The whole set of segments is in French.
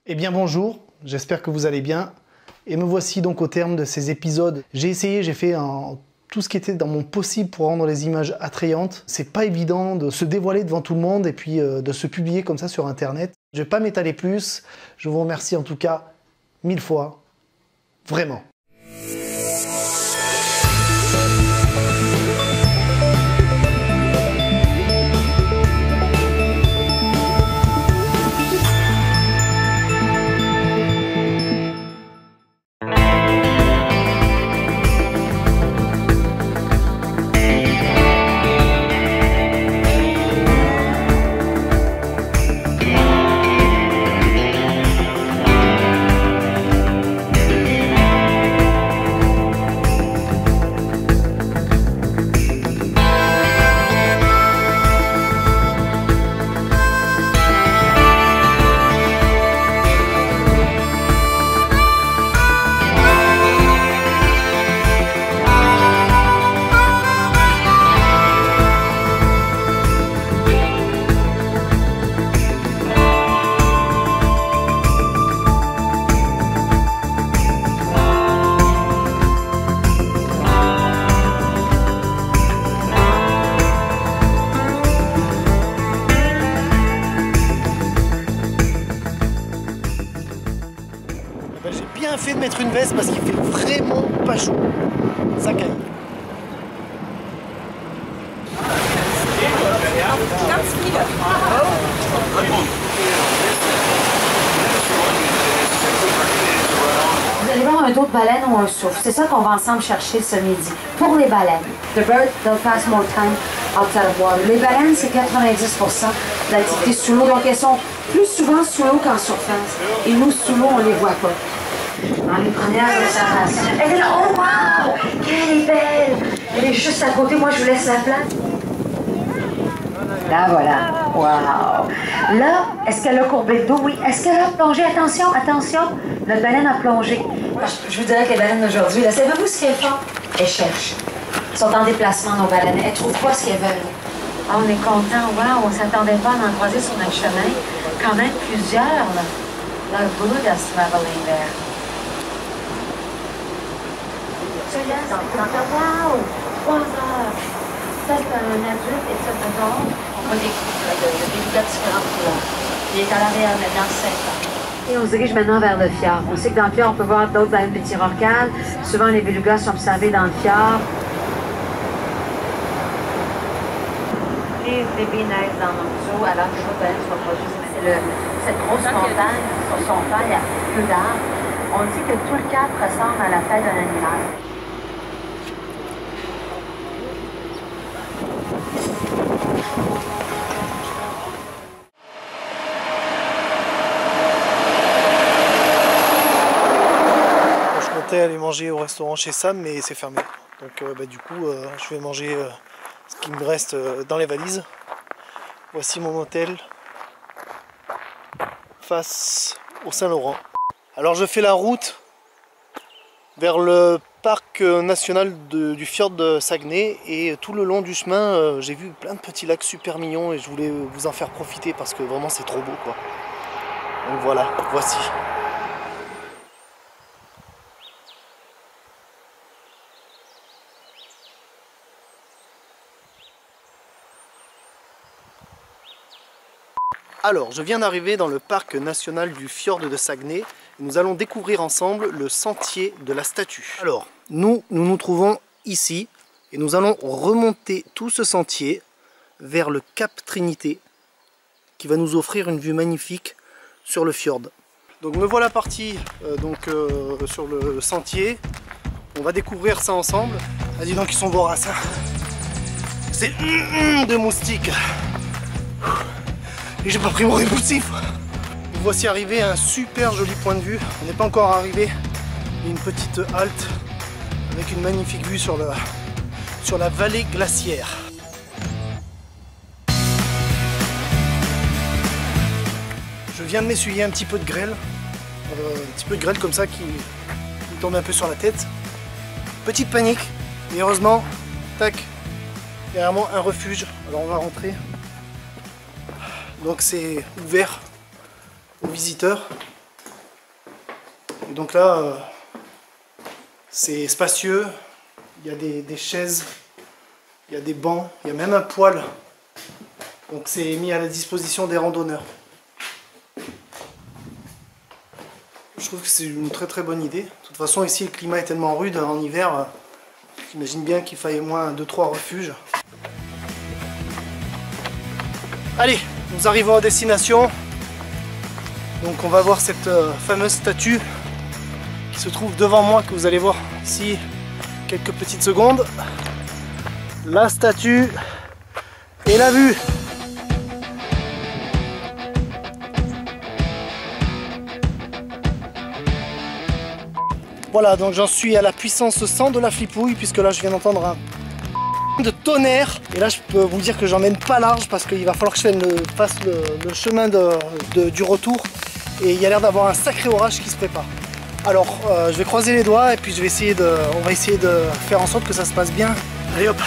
Eh bien bonjour, j'espère que vous allez bien. Et me voici donc au terme de ces épisodes. J'ai fait tout ce qui était dans mon possible pour rendre les images attrayantes. C'est pas évident de se dévoiler devant tout le monde et puis de se publier comme ça sur internet. Je vais pas m'étaler plus. Je vous remercie en tout cas 1000 fois. Vraiment. J'ai bien fait de mettre une veste parce qu'il fait vraiment pas chaud. Ça caille. Vous allez voir un dos de baleine ou un souffle. C'est ça qu'on va ensemble chercher ce midi. Pour les baleines. The bird, they'll pass more time outside of water. Les baleines, c'est 90% d'activité sous l'eau. Donc, elles sont plus souvent sous l'eau qu'en surface. Et nous, sous l'eau, on les voit pas. Dans les premières observations. Elle est là, oh wow! Elle est belle! Elle est juste à côté, moi je vous laisse la place. Là, voilà. Wow! Là, est-ce qu'elle a courbé le dos? Oui. Est-ce qu'elle a plongé? Attention, attention! Notre baleine a plongé. Je vous dirais que les baleines d'aujourd'hui, là, savez-vous ce qu'elles font? Elles cherchent. Elles sont en déplacement, nos baleines. Elles ne trouvent pas ce qu'elles veulent. Ah, on est content. Wow! On ne s'attendait pas à en croiser sur notre chemin. Quand même plusieurs, là. Leur belugas traveling there. Wow! 3 heures! Ça, c'est un adulte et ça, c'est un homme. On va découvrir le beluga de différentes couleurs. Il est à l'arrière maintenant 5 ans. Et on se dirige maintenant vers le fjord. On sait que dans le fjord, on peut voir d'autres baleines pétirorcales. Souvent, les belugas sont observés dans le fjord. Les bébés naissent dans notre zoo alors que les baleines ne soient pas juste. C'est cette grosse montagne, sur son père, il y a peu d'arbres. On dit que tout le cap ressemble à la tête d'un animal. Je comptais aller manger au restaurant chez Sam, mais c'est fermé. Donc du coup, je vais manger ce qui me reste dans les valises. Voici mon hôtel face au Saint-Laurent. Alors je fais la route vers le parc national du fjord de Saguenay et tout le long du chemin j'ai vu plein de petits lacs super mignons et je voulais vous en faire profiter parce que vraiment c'est trop beau quoi. Donc voilà, voici. Alors, je viens d'arriver dans le parc national du fjord de Saguenay. Nous allons découvrir ensemble le sentier de la statue. Alors, nous nous trouvons ici et nous allons remonter tout ce sentier vers le Cap Trinité qui va nous offrir une vue magnifique sur le fjord. Donc me voilà parti sur le sentier. On va découvrir ça ensemble. Ah, dis donc ils sont voraces. Hein. C'est de moustiques. Et j'ai pas pris mon répulsif. Nous voici arrivés à un super joli point de vue. On n'est pas encore arrivé. Il y a une petite halte avec une magnifique vue sur la vallée glaciaire. Je viens de m'essuyer un petit peu de grêle. Comme ça qui me tombe un peu sur la tête. Petite panique. Et heureusement, tac, derrière moi un refuge. Alors on va rentrer. Donc c'est ouvert aux visiteurs. Et donc là, c'est spacieux, il y a des chaises, il y a des bancs, il y a même un poêle. Donc c'est mis à la disposition des randonneurs. Je trouve que c'est une très bonne idée. De toute façon ici le climat est tellement rude en hiver, j'imagine bien qu'il faille au moins 2-3 refuges. Allez, nous arrivons à destination. Donc on va voir cette fameuse statue qui se trouve devant moi, que vous allez voir ici quelques petites secondes. La statue et la vue. Voilà, donc j'en suis à la puissance 100 de la flipouille, puisque là je viens d'entendre un de tonnerre. Et là je peux vous dire que j'emmène pas large, parce qu'il va falloir que je fasse le chemin du retour. Et il y a l'air d'avoir un sacré orage qui se prépare. Alors je vais croiser les doigts et puis on va essayer de faire en sorte que ça se passe bien. Allez hop,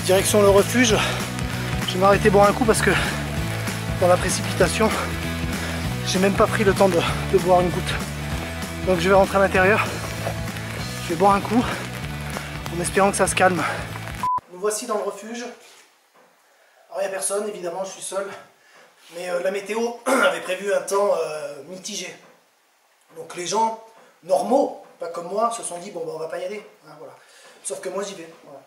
direction le refuge. Je vais m'arrêter boire un coup parce que dans la précipitation, j'ai même pas pris le temps de boire une goutte. Donc je vais rentrer à l'intérieur, je vais boire un coup en espérant que ça se calme. Nous voici dans le refuge. Alors il n'y a personne, évidemment, je suis seul. Mais la météo avait prévu un temps mitigé. Donc les gens normaux, pas comme moi, se sont dit bon bah, on va pas y aller. Hein, voilà. Sauf que moi j'y vais. Voilà.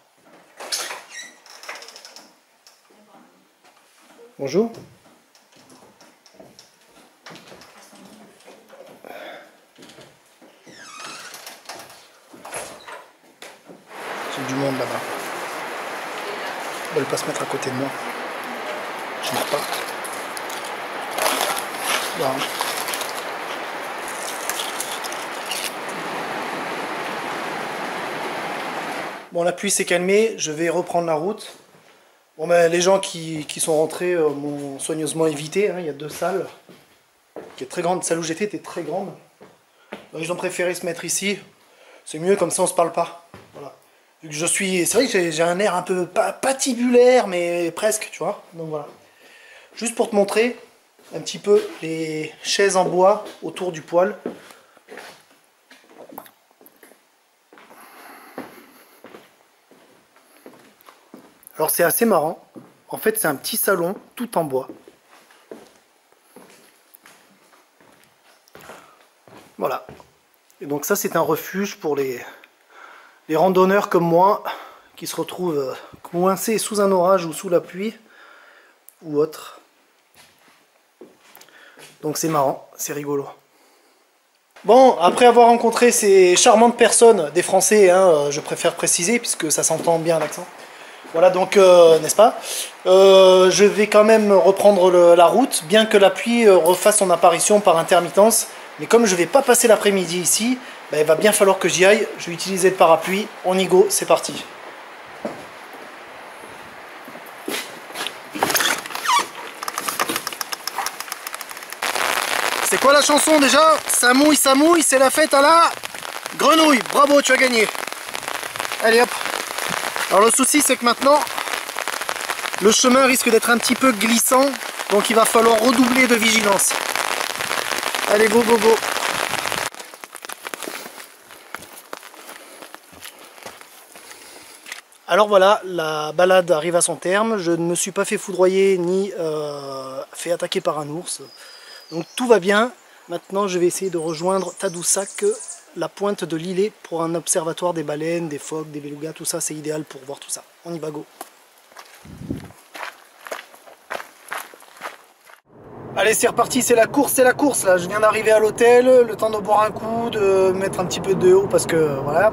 Bonjour. J'ai du monde là-bas. Ils veulent pas se mettre à côté de moi. Je ne pas. Voilà. Bon, la pluie s'est calmée, je vais reprendre la route. Bon, ben, les gens qui sont rentrés m'ont soigneusement évité. Hein. Il y a 2 salles qui est très grande. Celle où j'étais était très grande. Donc ils ont préféré se mettre ici. C'est mieux, comme ça on se parle pas. Voilà. Vu que c'est vrai que j'ai un air un peu patibulaire, mais presque, tu vois. Donc voilà. Juste pour te montrer un petit peu les chaises en bois autour du poêle. Alors c'est assez marrant, en fait c'est un petit salon tout en bois. Voilà. Et donc ça c'est un refuge pour les randonneurs comme moi qui se retrouvent coincés sous un orage ou sous la pluie ou autre. Donc c'est marrant, c'est rigolo. Bon, après avoir rencontré ces charmantes personnes, des Français, hein, je préfère préciser puisque ça s'entend bien à l'accent. Voilà donc, n'est-ce pas, je vais quand même reprendre la route, bien que la pluie refasse son apparition par intermittence. Mais comme je ne vais pas passer l'après-midi ici, ben, il va bien falloir que j'y aille. Je vais utiliser le parapluie. On y go, c'est parti. C'est quoi la chanson déjà? Ça mouille, c'est la fête à la grenouille. Bravo, tu as gagné. Allez hop. Alors le souci c'est que maintenant le chemin risque d'être un petit peu glissant, donc il va falloir redoubler de vigilance. Allez go go go. Alors voilà, la balade arrive à son terme, je ne me suis pas fait foudroyer ni fait attaquer par un ours. Donc tout va bien. Maintenant je vais essayer de rejoindre Tadoussac, la pointe de l'îlet, pour un observatoire des baleines, des phoques, des belugas, tout ça c'est idéal pour voir tout ça. On y va, go. Allez c'est reparti, c'est la course là. Je viens d'arriver à l'hôtel, le temps de boire un coup, de mettre un petit peu de haut parce que voilà.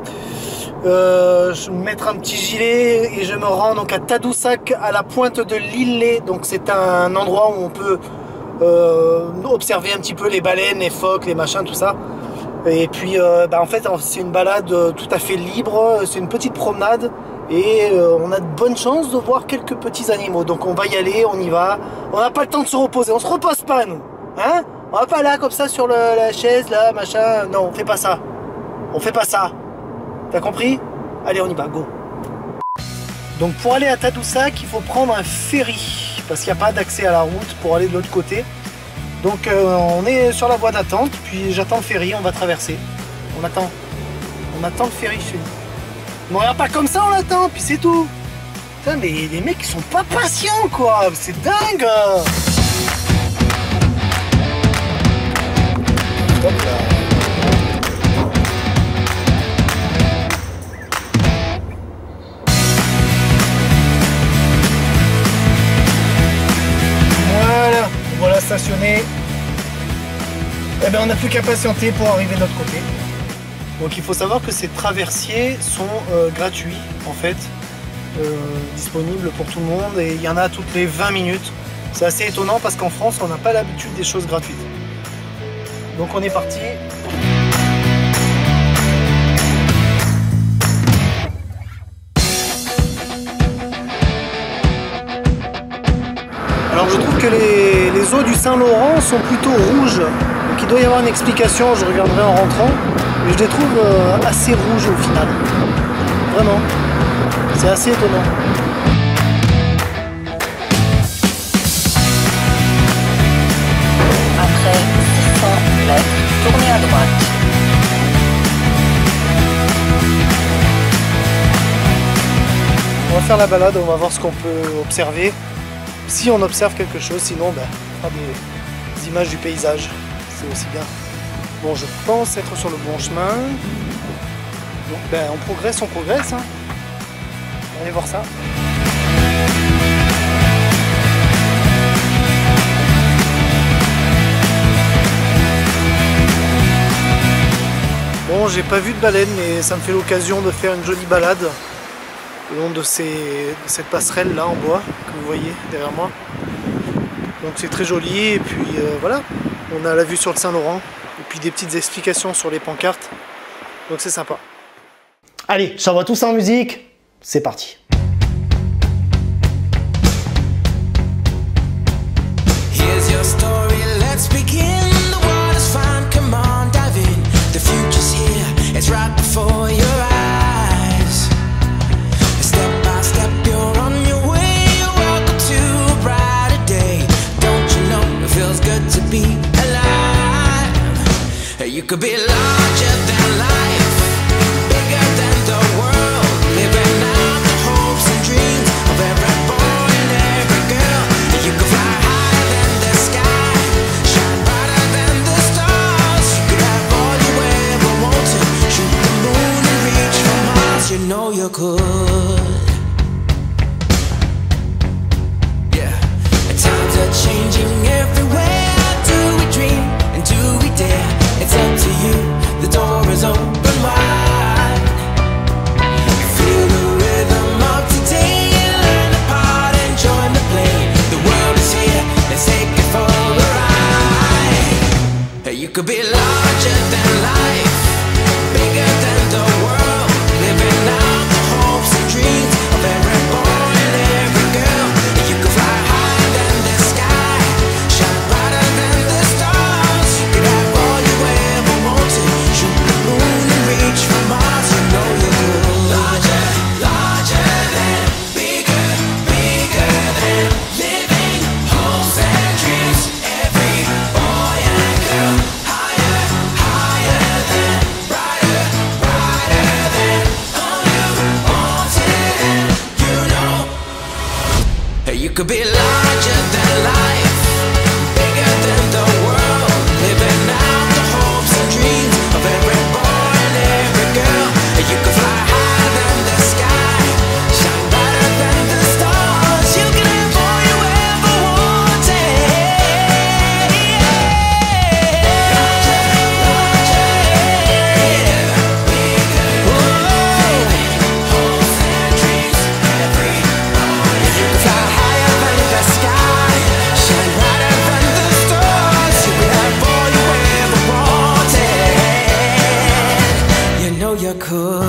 Je vais mettre un petit gilet et je me rends donc à Tadoussac, à la pointe de l'îlet. Donc c'est un endroit où on peut observer un petit peu les baleines, les phoques, les machins, tout ça. Et puis en fait c'est une balade tout à fait libre, c'est une petite promenade et on a de bonnes chances de voir quelques petits animaux. Donc on va y aller, on y va. On n'a pas le temps de se reposer, on se repose pas nous, hein. On va pas là comme ça sur la chaise là, machin, non on fait pas ça. On fait pas ça. T'as compris? Allez on y va, go. Donc pour aller à Tadoussac, il faut prendre un ferry parce qu'il n'y a pas d'accès à la route pour aller de l'autre côté. Donc on est sur la voie d'attente, puis j'attends le ferry, on va traverser. On attend le ferry chez nous. On regarde pas comme ça, on l'attend, puis c'est tout. Putain, mais les mecs ils sont pas patients quoi, c'est dingue. Hop là. Voilà, stationné. Eh ben, on n'a plus qu'à patienter pour arriver de l'autre côté. Donc il faut savoir que ces traversiers sont gratuits en fait, disponibles pour tout le monde et il y en a toutes les 20 minutes. C'est assez étonnant parce qu'en France on n'a pas l'habitude des choses gratuites. Donc on est parti. Alors je trouve que les eaux du Saint-Laurent sont plutôt rouges, donc il doit y avoir une explication, je regarderai en rentrant, mais je les trouve assez rouges au final. Vraiment, c'est assez étonnant. Après 600 mètres, tournez à droite. On va faire la balade, on va voir ce qu'on peut observer. Si on observe quelque chose, sinon ben, on fera des images du paysage, c'est aussi bien. Bon, je pense être sur le bon chemin. Donc ben, on progresse. Hein. Allez voir ça. Bon, j'ai pas vu de baleine, mais ça me fait l'occasion de faire une jolie balade le long de cette passerelle là en bois que vous voyez derrière moi. Donc c'est très joli et puis voilà, on a la vue sur le Saint-Laurent et puis des petites explications sur les pancartes, donc c'est sympa. Allez, j'envoie tout ça en musique, c'est parti. Here's your story, let's begin. The water's fine, come on, dive in. The future's here, it's right before your eyes. Be alive. You could be larger than life, bigger than the world, living out the hopes and dreams of every boy and every girl. You could fly higher than the sky, shine brighter than the stars. You could have all you ever wanted, shoot the moon and reach for Mars. You know you could. Yeah, times are changing everywhere. Do we dare? It's up to you. The door is open wide. Feel the rhythm of today. Learn the part and join the play. The world is here. Let's take it for a ride. You could be larger than life, bigger than the world, living out the hopes and dreams of every boy and every girl. You could fly higher than the sky, shine brighter than the stars. You could have all you ever wanted, shoot the moon and reach for Mars. You know you're good. Larger, larger than, bigger, bigger than, living hopes and dreams. Every boy and girl, higher, higher than, brighter, brighter than, all you wanted and you know. You could be larger than life, bigger than the world, living out the hopes and dreams of every boy and every girl. You could fly higher than the sky, shine brighter than the stars. You can have all you ever wanted. Larger, larger, bigger, bigger, living hopes and dreams. Every boy, you could fly higher than the sky, shine brighter than the stars. You could have all you ever wanted. You know you could.